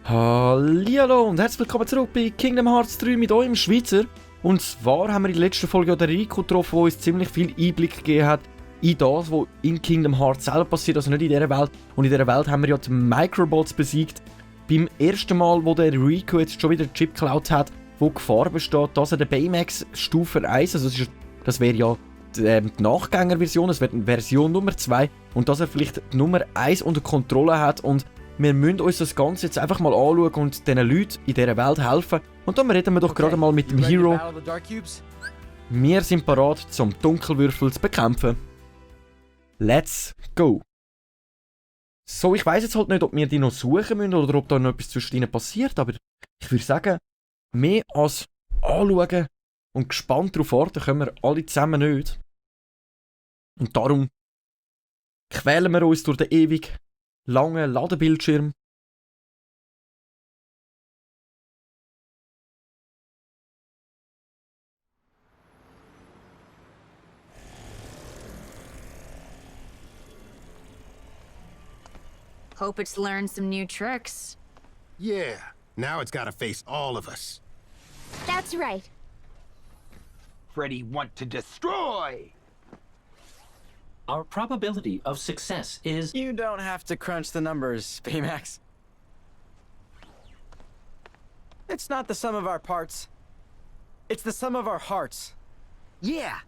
Hallihallo und herzlich willkommen zurück bei Kingdom Hearts 3 mit eurem Schweizer. Und zwar haben wir in der letzten Folge den Rico getroffen, der uns ziemlich viel Einblick gegeben hat in das, was in Kingdom Hearts selber passiert, also nicht in dieser Welt. Und in dieser Welt haben wir ja die Microbots besiegt. Beim ersten Mal, wo der Rico jetzt schon wieder einen Chip geklaut hat, wo Gefahr besteht, dass er den Baymax Stufe 1, also das wäre ja die Nachgängerversion, das wäre Version Nummer 2, und dass er vielleicht die Nummer 1 unter Kontrolle hat und wir müssen uns das Ganze jetzt einfach mal anschauen und diesen Leuten in dieser Welt helfen. Und dann reden wir doch gerade mal mit dem Hero. Wir sind bereit, zum Dunkelwürfel zu bekämpfen. Let's go! So, ich weiss jetzt halt nicht, ob wir die noch suchen müssen oder ob da noch etwas zwischen ihnen passiert, aber ich würde sagen, mehr als anschauen und gespannt darauf warten können wir alle zusammen nicht. Und darum quälen wir uns durch den ewig langen Ladebildschirm. Hope it's learned some new tricks. Yeah, now it's gotta face all of us. That's right. Freddy want to destroy! Our probability of success is... You don't have to crunch the numbers, Baymax. It's not the sum of our parts. It's the sum of our hearts. Yeah!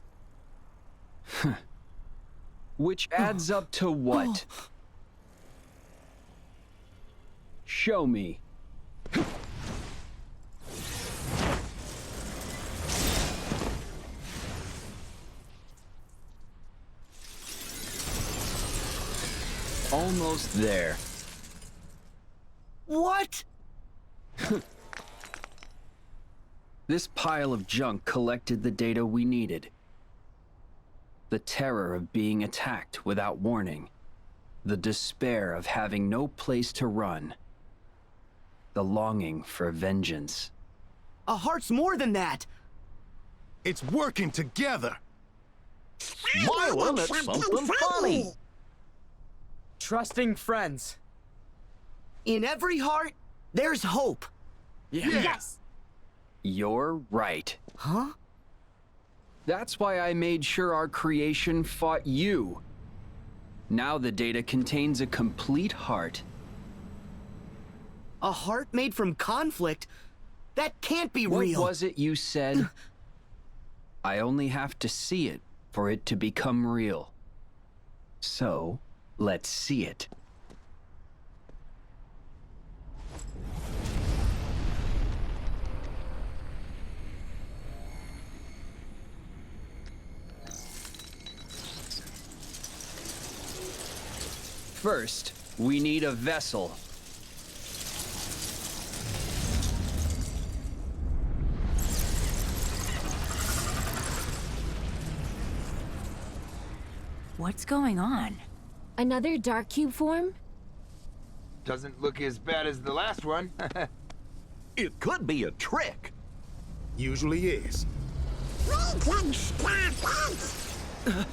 Which adds up to what? Show me. Almost there. What? This pile of junk collected the data we needed. The terror of being attacked without warning. The despair of having no place to run. The longing for vengeance. A heart's more than that! It's working together! Smiling at something funny! Trusting friends. In every heart, there's hope. Yes. You're right. Huh? That's why I made sure our creation fought you. Now the data contains a complete heart. A heart made from conflict? That can't be What real. was it you said? I only have to see it for it to become real. So, let's see it. First, we need a vessel. What's going on? Another dark cube form? Doesn't look as bad as the last one. It could be a trick. Usually is. We can stop it!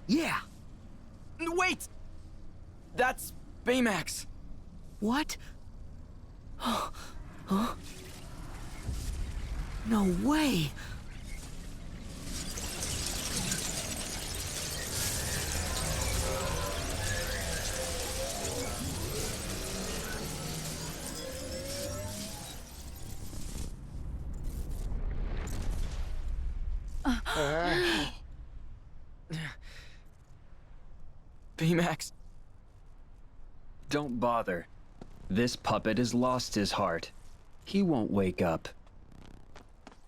Yeah. Wait! That's Baymax. What? Huh? No way! Baymax. Don't bother. This puppet has lost his heart. He won't wake up.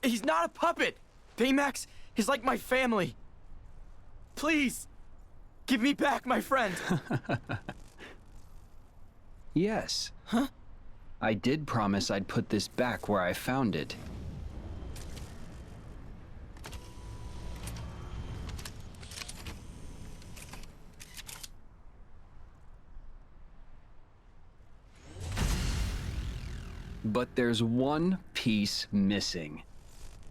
He's not a puppet! Baymax is like my family. Please, give me back my friend. Yes. Huh? I did promise I'd put this back where I found it. But there's one piece missing.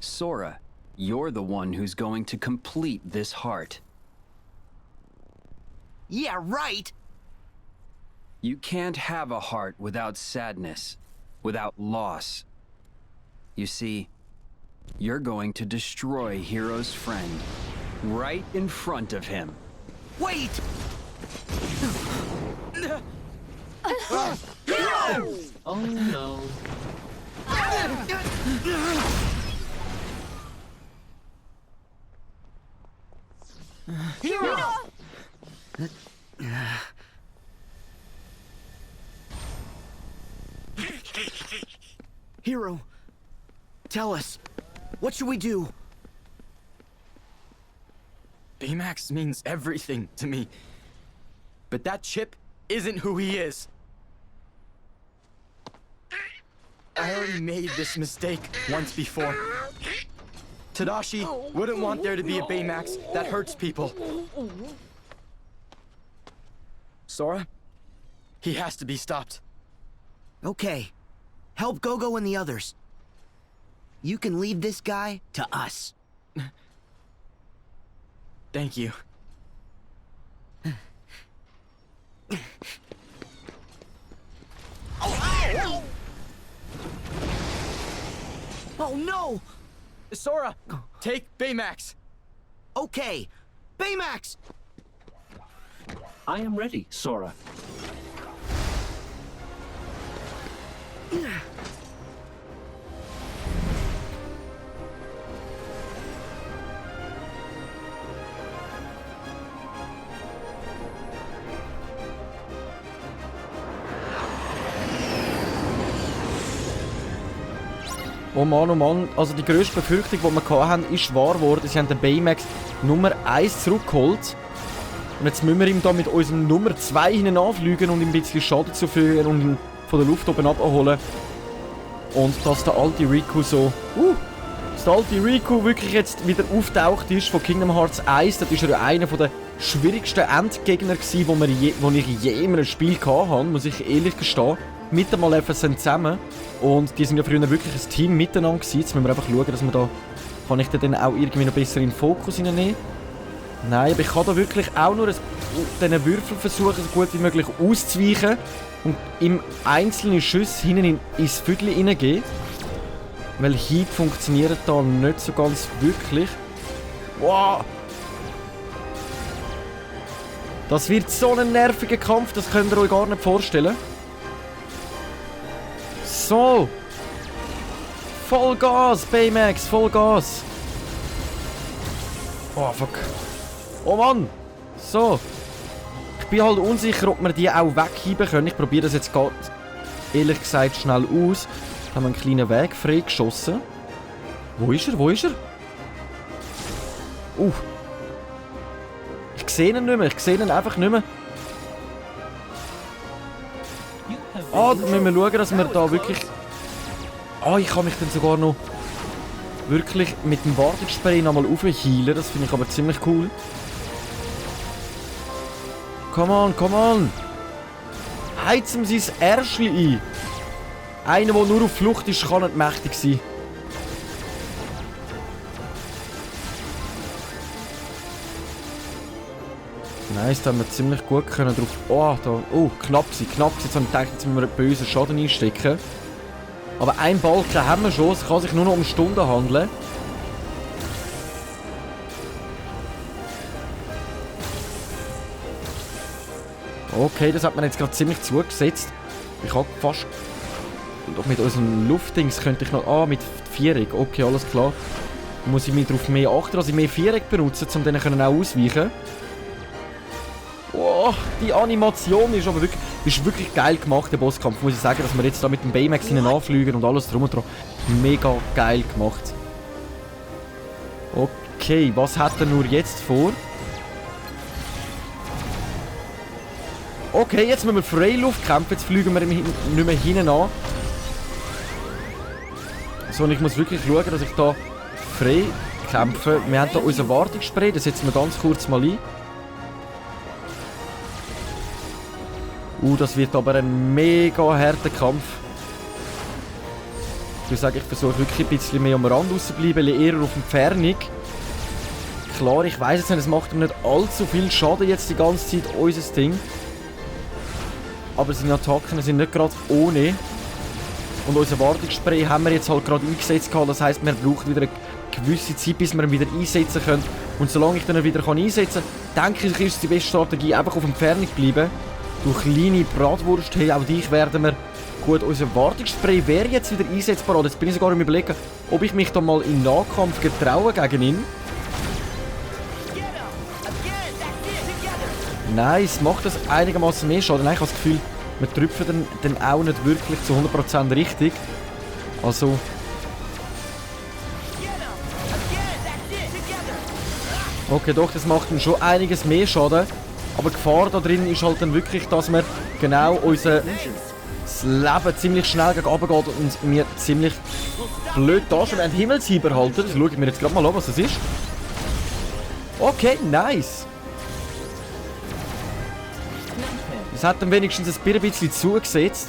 Sora, you're the one who's going to complete this heart. Yeah, right! You can't have a heart without sadness, without loss. You see, you're going to destroy Hero's friend, right in front of him. Wait! Oh no. Hero! Hero, tell us, what should we do? Baymax means everything to me. But that chip isn't who he is. I already made this mistake once before. Tadashi wouldn't want there to be a Baymax that hurts people. Sora, he has to be stopped. Okay. Help Go-Go and the others. You can leave this guy to us. Thank you. Oh no! Sora, take Baymax. Okay. Baymax! I am ready, Sora. Oh Mann, also die grösste Befürchtung, die wir hatten, ist wahr geworden. Sie haben den Baymax Nummer 1 zurückgeholt. Und jetzt müssen wir ihm da mit unserem Nummer 2 hinten anfliegen und ihm ein bisschen Schaden zufügen und ihn von der Luft oben abholen. Und dass der alte Riku so... dass der alte Riku wirklich jetzt wieder auftaucht ist von Kingdom Hearts 1. Das war ja einer der schwierigsten Endgegner gewesen, die ich je in einem Spiel hatte, muss ich ehrlich gestehen. Mit dem Maleficent zusammen. Und die sind ja früher wirklich ein Team miteinander gewesen. Jetzt müssen wir einfach schauen, dass wir da... Kann ich den dann auch irgendwie noch besser in den Fokus hineinnehmen? Nein, aber ich kann da wirklich auch nur diesen Würfel versuchen, so gut wie möglich auszuweichen. Und im einzelnen Schuss hinten ins Viertel hineingehen. Weil Hieb funktioniert da nicht so ganz wirklich. Wow! Das wird so ein nerviger Kampf, das könnt ihr euch gar nicht vorstellen. So! Voll Gas, Baymax, voll Gas! Oh, fuck. Oh Mann! So! Ich bin halt unsicher, ob wir die auch wegheben können. Ich probiere das jetzt gerade, ehrlich gesagt, schnell aus. Jetzt haben wir einen kleinen Weg freigeschossen. Wo ist er? Wo ist er? Ich sehe ihn nicht mehr. Ich sehe ihn einfach nicht mehr. Da müssen wir schauen, dass wir da wirklich... ich kann mich dann sogar noch wirklich mit dem Wartungsspray nochmal aufheilen. Das finde ich aber ziemlich cool. Come on, come on! Heizen Sie sein Ärschli ein! Einer, der nur auf Flucht ist, kann nicht mächtig sein. Nice, da haben wir ziemlich gut können drauf... knapp sein. Jetzt habe ich gedacht, jetzt müssen wir einen bösen Schaden einstecken. Aber ein Balken haben wir schon, es kann sich nur noch um Stunden handeln. Okay, das hat man jetzt gerade ziemlich zugesetzt. Ich habe fast... Mit unserem Luftdings könnte ich noch... mit Viereck. Okay, alles klar. Da muss ich mich darauf mehr achten, dass ich mehr Viereck benutze, um denen auch ausweichen. Oh, die Animation ist aber wirklich geil gemacht, der Bosskampf. Muss ich sagen, dass wir jetzt da mit dem Baymax hinein anfliegen und alles drum und dran. Mega geil gemacht. Okay, was hat er nur jetzt vor? Okay, jetzt müssen wir Freiluft kämpfen. Jetzt fliegen wir nicht mehr hinten an. So, und ich muss wirklich schauen, dass ich da frei kämpfe. Wir haben da unser Wartungsspray, das setzen wir ganz kurz mal ein. Das wird aber ein mega harter Kampf. Ich würde sagen, ich versuche wirklich ein bisschen mehr am Rand rauszubleiben, eher auf Entfernung. Klar, ich weiss jetzt nicht, es macht ihm nicht allzu viel Schaden jetzt die ganze Zeit, unser Ding. Aber seine Attacken sind nicht gerade ohne. Und unser Wartungsspray haben wir jetzt halt gerade eingesetzt. Das heisst, wir brauchen wieder eine gewisse Zeit, bis wir ihn wieder einsetzen können. Und solange ich den wieder einsetzen kann, denke ich, ist es die beste Strategie, einfach auf Entfernung bleiben. Durch kleine Bratwurst, hey, auch dich werden wir... Gut, unser Wartungsspray wäre jetzt wieder einsetzbar. Oder jetzt bin ich sogar am Überlegen, ob ich mich da mal in Nahkampf getraue gegen ihn. Nice, macht das einigermaßen mehr Schaden. Ich habe das Gefühl, wir trüpfen dann auch nicht wirklich zu 100% richtig. Also... Okay, doch, das macht dann schon einiges mehr Schaden. Aber die Gefahr da drin ist halt dann wirklich, dass wir genau unser Leben ziemlich schnell gegen runter geht und wir ziemlich blöd dastehen. Wir haben Himmelshieber halten. Das schaue ich mir jetzt gerade mal an, was das ist. Okay, nice. Das hat dann wenigstens ein bisschen zugesetzt.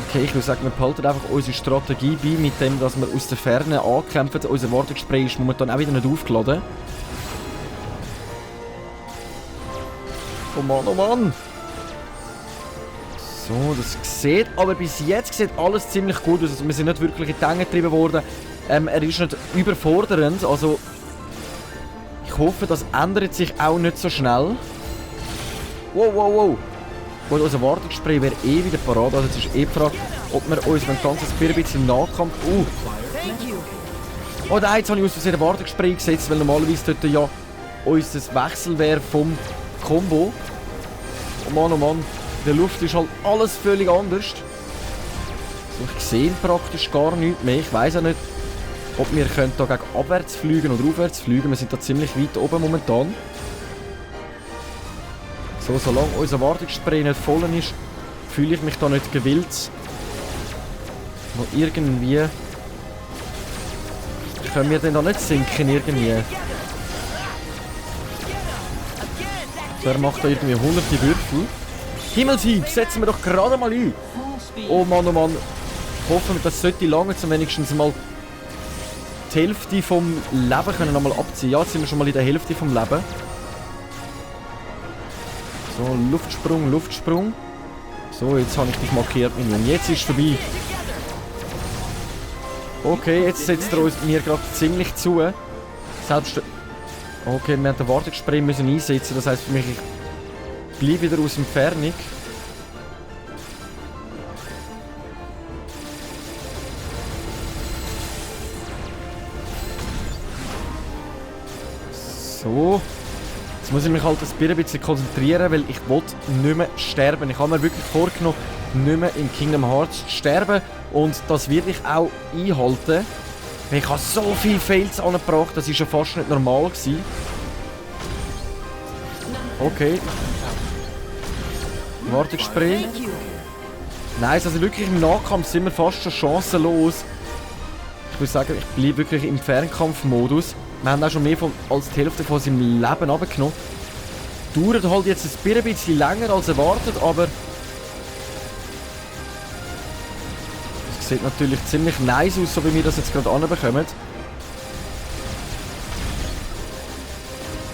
Okay, ich würde sagen, wir behalten einfach unsere Strategie bei, mit dem, dass wir aus der Ferne ankämpfen. Unser Wartungsspray ist momentan auch wieder nicht aufgeladen. Oh Mann, oh Mann! So, das sieht, aber bis jetzt sieht alles ziemlich gut aus. Also wir sind nicht wirklich in die Enge getrieben worden. Er ist nicht überfordernd, also... Ich hoffe, das ändert sich auch nicht so schnell. Wow, wow, wow! Gut, unser Wartungsspray wäre eh wieder parat. Also jetzt ist eh die Frage, ob wir uns ein ganzes bisschen im Nahkampf... Oh nein, jetzt habe ich aus Versehen ein Wartungsspray gesetzt, weil normalerweise dort ja unser Wechsel wäre vom Combo. Oh Mann, oh Mann. In der Luft ist halt alles völlig anders. So, ich sehe praktisch gar nichts mehr. Ich weiss auch nicht, ob wir hier gegen abwärts fliegen oder aufwärts fliegen. Wir sind da ziemlich weit oben momentan. So, solange unser Wartungsspray nicht voll ist, fühle ich mich da nicht gewillt. Noch irgendwie... Können wir denn da nicht sinken irgendwie? So, er macht da irgendwie hunderte Würfel. Himmelshieb, setzen wir doch gerade mal ein. Oh Mann, oh Mann. Ich hoffe, das sollte lange, zum wenigstens mal die Hälfte vom Leben können noch mal abziehen. Ja, jetzt sind wir schon mal in der Hälfte vom Leben. So, Luftsprung, Luftsprung. So, jetzt habe ich dich markiert, Minion. Jetzt ist es vorbei. Okay, jetzt setzt er uns mir gerade ziemlich zu. Selbst... Okay, wir haben den Wartungsspray müssen einsetzen. Das heisst für mich, ich bleibe wieder aus Entfernung. So. Jetzt muss ich mich halt ein bisschen konzentrieren, weil ich will nicht mehr sterben. Ich habe mir wirklich vorgenommen, nicht mehr in Kingdom Hearts zu sterben. Und das werde ich auch einhalten. Ich habe so viele Fails angebracht, das war schon fast nicht normal gewesen. Okay. Wartungsspray. Nice, also wirklich im Nahkampf sind wir fast schon chancenlos. Ich würde sagen, ich bleibe wirklich im Fernkampfmodus. Wir haben auch schon mehr als die Hälfte von seinem Leben abgenommen. Dauert halt jetzt ein bisschen länger als erwartet, aber... Es sieht natürlich ziemlich nice aus, so wie wir das jetzt gerade anbekommen.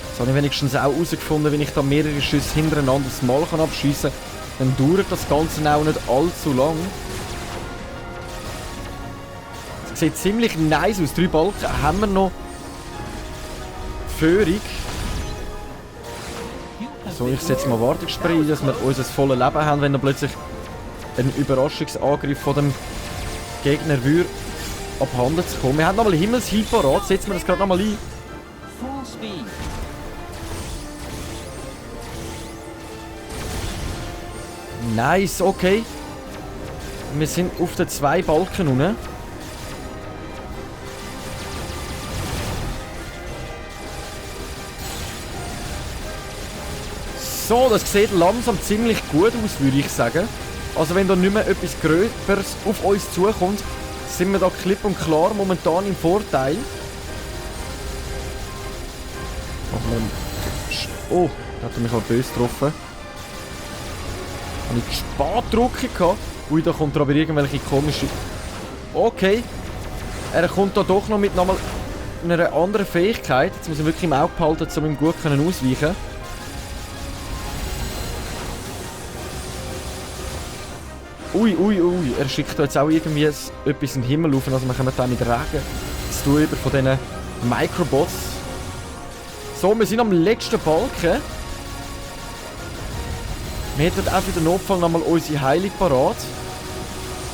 Jetzt habe ich wenigstens auch herausgefunden, wenn ich da mehrere Schüsse hintereinander das Mal abschiessen kann, dann dauert das Ganze auch nicht allzu lang. Es sieht ziemlich nice aus. 3 Balken haben wir noch. Führung. So, ich setze mal Wartungsspray ein, dass wir unser volles Leben haben, wenn dann plötzlich ein Überraschungsangriff von dem Gegner würde abhanden zu kommen. Wir haben nochmal Himmelshieb parat, setzen wir das gerade nochmal ein. Nice, okay. Wir sind auf den 2 Balken unten. So, das sieht langsam ziemlich gut aus, würde ich sagen. Also wenn da nicht mehr etwas Größeres auf uns zukommt, sind wir da klipp und klar momentan im Vorteil. Oh, da hat er mich auch böse getroffen. Habe ich Spatdrucke gehabt. Ui, da kommt er aber irgendwelche komische Okay. Er kommt da doch noch mit nochmal einer anderen Fähigkeit. Jetzt muss ich wirklich im Auge behalten, um ihm gut ausweichen können. Ui, ui, ui. Er schickt da jetzt auch irgendwie etwas in den Himmel auf. Also wir können da mit Regen zu tun über von diesen Microbots. So, wir sind am letzten Balken. Wir hätten auch für den Notfall nochmal unsere Heilung parat.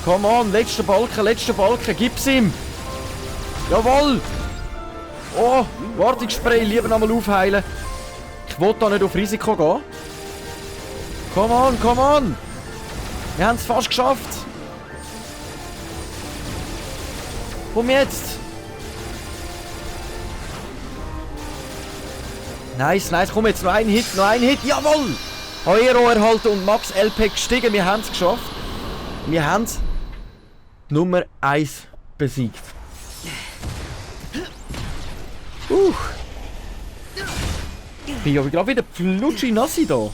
Come on, letzter Balken, gib's ihm! Jawohl! Oh, Wartungsspray, lieber nochmal aufheilen. Ich will da nicht auf Risiko gehen. Come on, come on! Wir haben es fast geschafft! Komm jetzt! Nice, nice, komm jetzt, noch ein Hit, jawohl! Aero erhalten und Max LP gestiegen, wir haben es geschafft. Wir haben Nummer 1 besiegt. Ich bin ja gerade wieder flutschi-nassi da.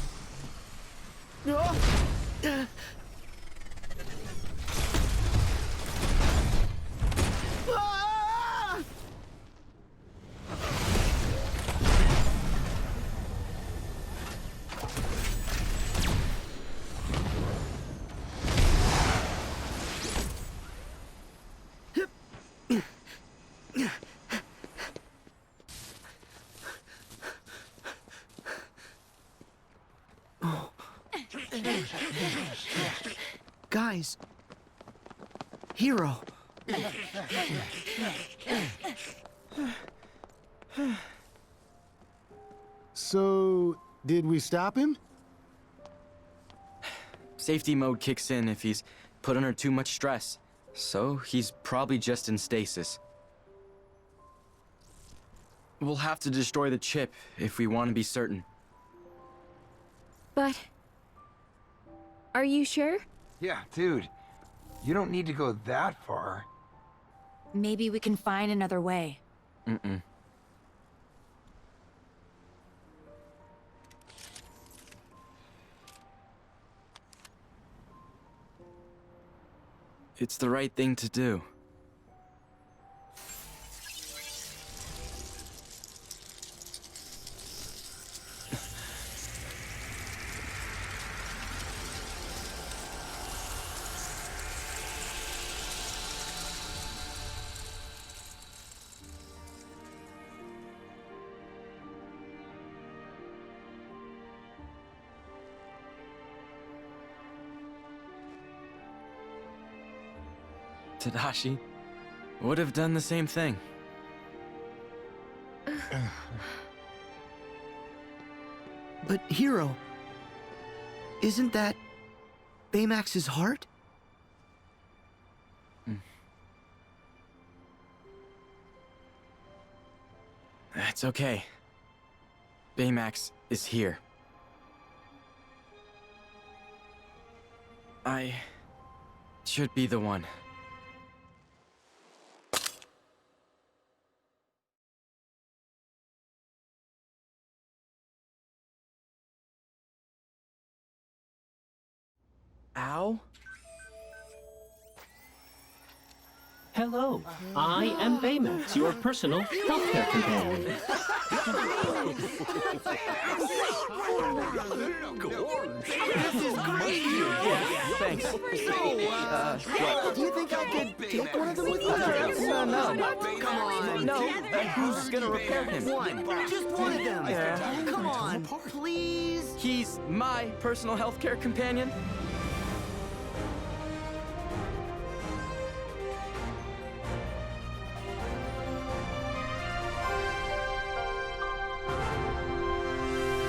Guys. Hero. So, did we stop him? Safety mode kicks in if he's put under too much stress. So, he's probably just in stasis. We'll have to destroy the chip if we want to be certain. But... are you sure? Yeah, dude. You don't need to go that far. Maybe we can find another way. Mm-mm. It's the right thing to do. Tadashi would have done the same thing. But Hero, isn't that Baymax's heart? It's okay. Baymax is here. I should be the one. Ow? Hello, I am Baymax, your personal healthcare companion. Thanks. Do you think I could take one of them with me? No. Come on. No. Who's gonna repair him? Just one of them. Yeah. Come on, please. He's my personal healthcare companion.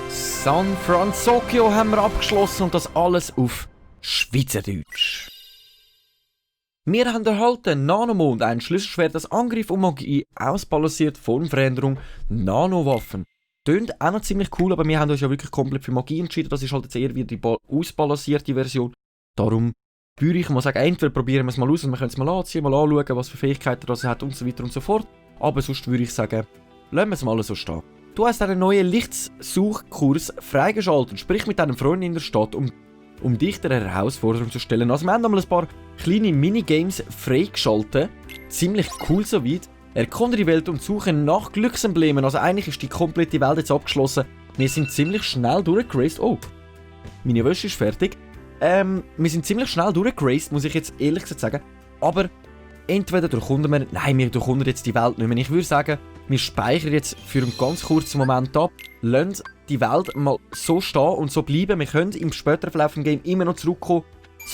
San Francisco haben wir abgeschlossen und das alles auf Schweizerdeutsch. Wir haben erhalten Nanomond, ein Schlüsselschwert, das Angriff und Magie ausbalanciert, Formveränderung, Nanowaffen. Tönt auch noch ziemlich cool, aber wir haben uns ja wirklich komplett für Magie entschieden. Das ist halt jetzt eher wieder die ausbalancierte Version. Darum würde ich mal sagen, entweder probieren wir es mal aus und wir können es mal anziehen, mal anschauen, was für Fähigkeiten das hat und so weiter und so fort. Aber sonst würde ich sagen, lassen wir es mal so stehen. Du hast einen neuen Lichtsuchkurs freigeschaltet. Sprich mit deinen Freunden in der Stadt, um um dich der Herausforderung zu stellen. Also wir haben nochmal ein paar kleine Minigames freigeschaltet. Ziemlich cool soweit. Erkunde die Welt und suche nach Glücksemblemen. Also eigentlich ist die komplette Welt jetzt abgeschlossen. Wir sind ziemlich schnell durchgeraced. Oh, meine Wäsche ist fertig. Wir sind ziemlich schnell durchgeraced, muss ich jetzt ehrlich gesagt sagen. Aber entweder durchkunden wir... Nein, wir durchkunden jetzt die Welt nicht mehr. Ich würde sagen, wir speichern jetzt für einen ganz kurzen Moment ab. Lassen die Welt mal so stehen und so bleiben. Wir können im späteren Verlauf des Games immer noch zurückkommen,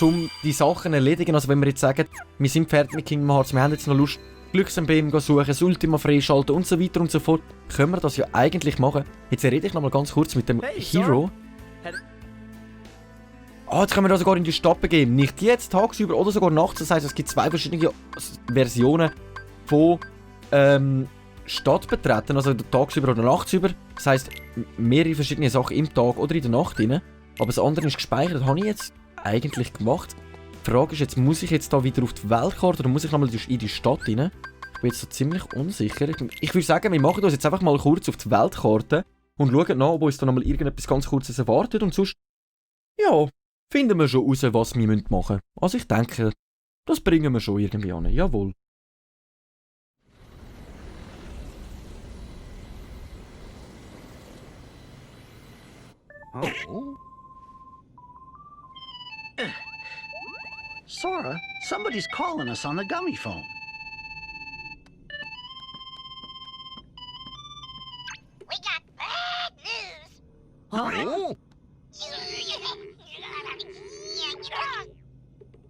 um die Sachen zu erledigen. Also wenn wir jetzt sagen, wir sind fertig mit Kingdom Hearts, wir haben jetzt noch Lust, Glücksemblem suchen, das Ultima freischalten und so weiter und so fort, können wir das ja eigentlich machen. Jetzt rede ich noch mal ganz kurz mit dem Hero. Jetzt können wir da sogar in die Stadt begeben. Nicht jetzt, tagsüber oder sogar nachts. Das heisst, es gibt 2 verschiedene Versionen von Stadt betreten. Also tagsüber oder nachtsüber. Das heisst, mehrere verschiedene Sachen im Tag oder in der Nacht rein. Aber das andere ist gespeichert. Das habe ich jetzt eigentlich gemacht. Die Frage ist jetzt, muss ich jetzt da wieder auf die Weltkarte oder muss ich nochmal in die Stadt rein? Ich bin jetzt so ziemlich unsicher. Ich würde sagen, wir machen uns jetzt einfach mal kurz auf die Weltkarte und schauen nach, ob uns da nochmal irgendetwas ganz Kurzes erwartet. Und sonst, ja, finden wir schon raus, was wir machen müssen. Also ich denke, das bringen wir schon irgendwie an. Jawohl. Oh. Sora, somebody's calling us on the gummy phone. We got bad news. Huh?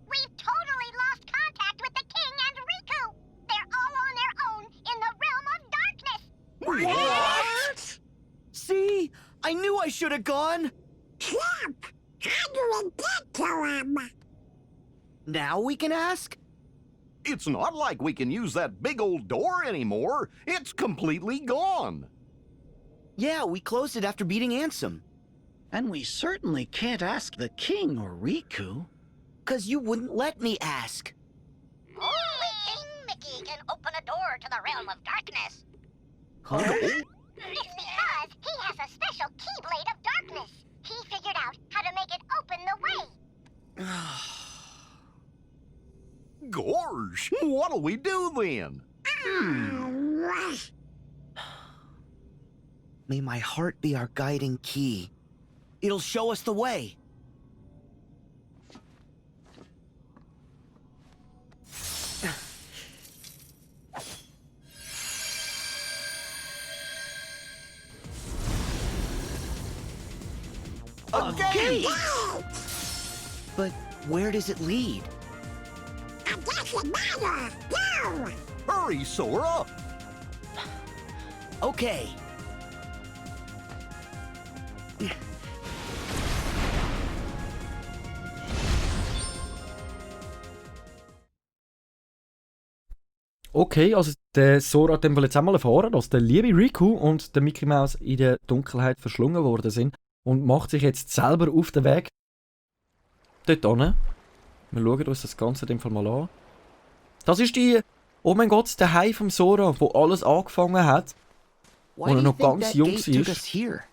We've totally lost contact with the king and Riku. They're all on their own in the realm of darkness. What? See? I knew I should have gone. Slump, how do we get to him? Now we can ask? It's not like we can use that big old door anymore. It's completely gone. Yeah, we closed it after beating Ansem. And we certainly can't ask the king or Riku. 'Cause you wouldn't let me ask. Only King Mickey can open a door to the realm of darkness. Huh? It's because he has a special Keyblade of Darkness. He figured out how to make it open the way. Gorge, what'll we do then? May my heart be our guiding key. It'll show us the way. A gate! But where does it lead? It doesn't matter. Go! Hurry, Sora! Okay. Okay, also der Sora hat jetzt einmal erfahren, dass der liebe Riku und der Mickey Mouse in der Dunkelheit verschlungen worden sind und macht sich jetzt selber auf den Weg dort hin. Wir schauen uns das Ganze in dem Fall mal an. Das ist oh mein Gott, der Hai vom Sora, wo alles angefangen hat, wo er noch ganz jung war.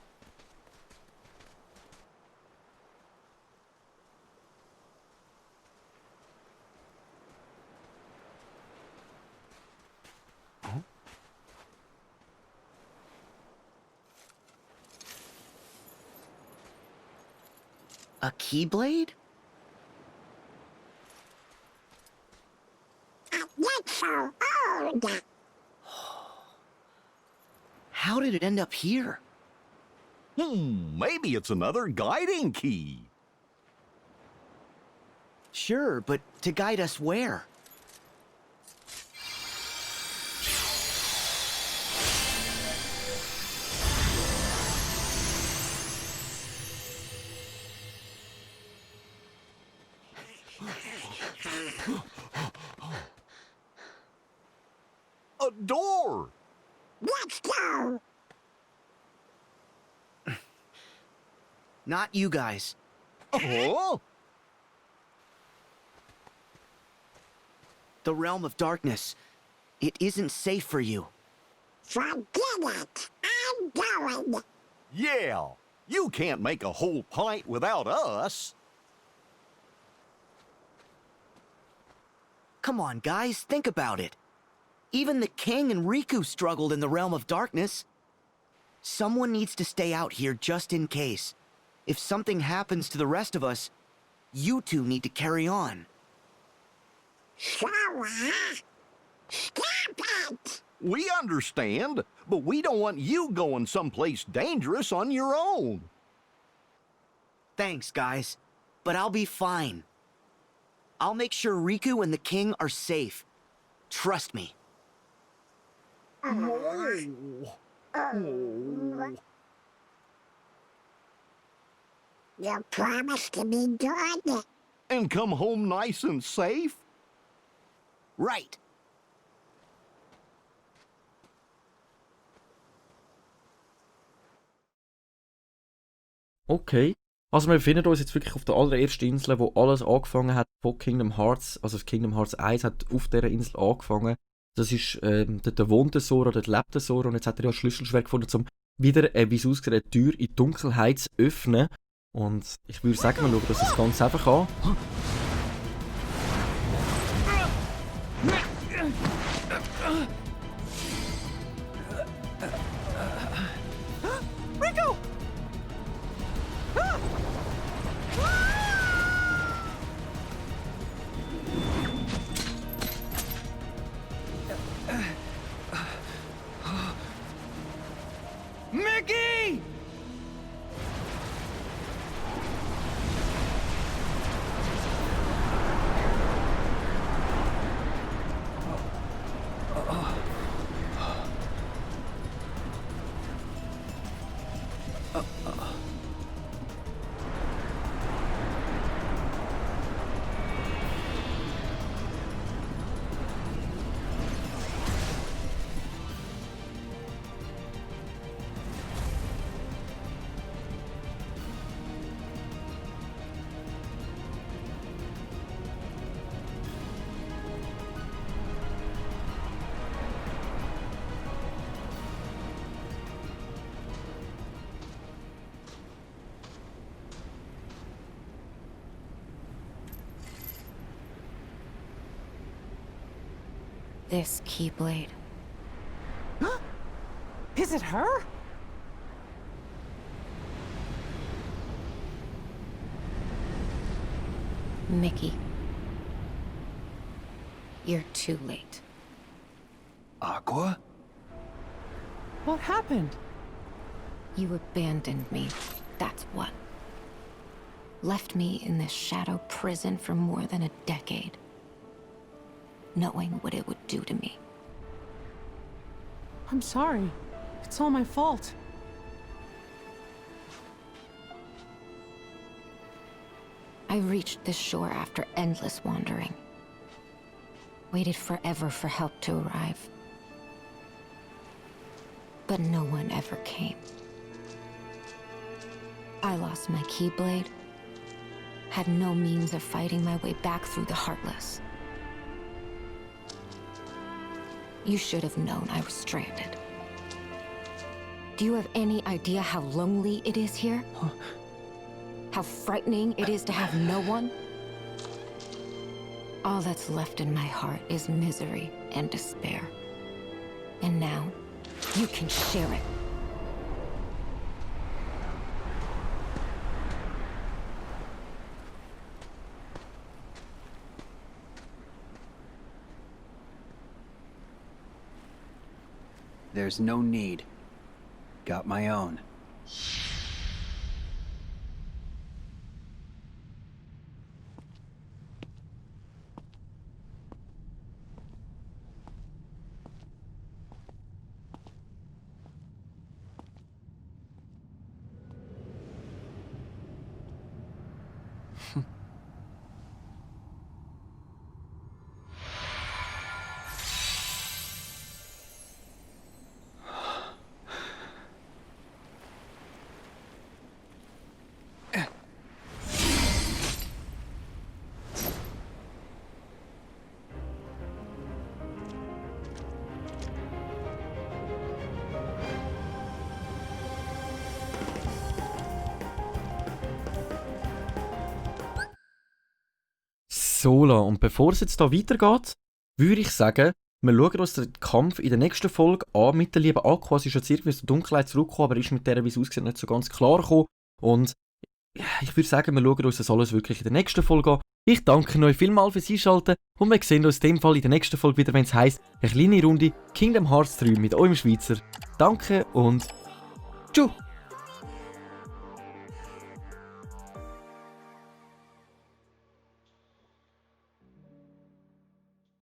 A Keyblade? That's so old. How did it end up here? Maybe it's another guiding key. Sure, but to guide us where? A door! Let's go. Not you guys. Oh? The realm of darkness. It isn't safe for you. Forget it. I'm going. Yeah, you can't make a whole pint without us. Come on, guys, think about it. Even the king and Riku struggled in the realm of darkness. Someone needs to stay out here just in case. If something happens to the rest of us, you two need to carry on. Stop it! We understand, but we don't want you going someplace dangerous on your own. Thanks, guys, but I'll be fine. I'll make sure Riku and the king are safe. Trust me. You promised to be good. And come home nice and safe? Right. Okay. Also wir befinden uns jetzt wirklich auf der allerersten Insel, wo alles angefangen hat von Kingdom Hearts. Also das Kingdom Hearts 1 hat auf dieser Insel angefangen. Das ist, dort wohnt der Sora, dort lebt der Sora und jetzt hat er ja ein Schlüsselschwert gefunden, um wieder, wie es aussieht, eine Tür in die Dunkelheit zu öffnen. Und ich würde sagen, wir schauen uns das ganz einfach an. Rico! Mickey! This Keyblade. Is it her? Mickey. You're too late. Aqua? What happened? You abandoned me, that's what. Left me in this shadow prison for more than a decade, knowing what it would do to me. I'm sorry. It's all my fault. I reached this shore after endless wandering. Waited forever for help to arrive. But no one ever came. I lost my Keyblade. Had no means of fighting my way back through the Heartless. You should have known I was stranded. Do you have any idea how lonely it is here? How frightening it is to have no one? All that's left in my heart is misery and despair. And now, you can share it. There's no need. Got my own. so lassen. Und bevor es jetzt hier weitergeht, würde ich sagen, wir schauen uns den Kampf in der nächsten Folge an mit der lieben Aqua. Sie ist jetzt irgendwie aus der Dunkelheit zurückgekommen, aber ist mit der, wie es aussieht, nicht so ganz klar gekommen. Und ich würde sagen, wir schauen uns das alles wirklich in der nächsten Folge an. Ich danke euch vielmals fürs Einschalten und wir sehen uns in dem Fall in der nächsten Folge wieder, wenn es heisst, eine kleine Runde Kingdom Hearts 3 mit eurem Schweizer. Danke und tschüss!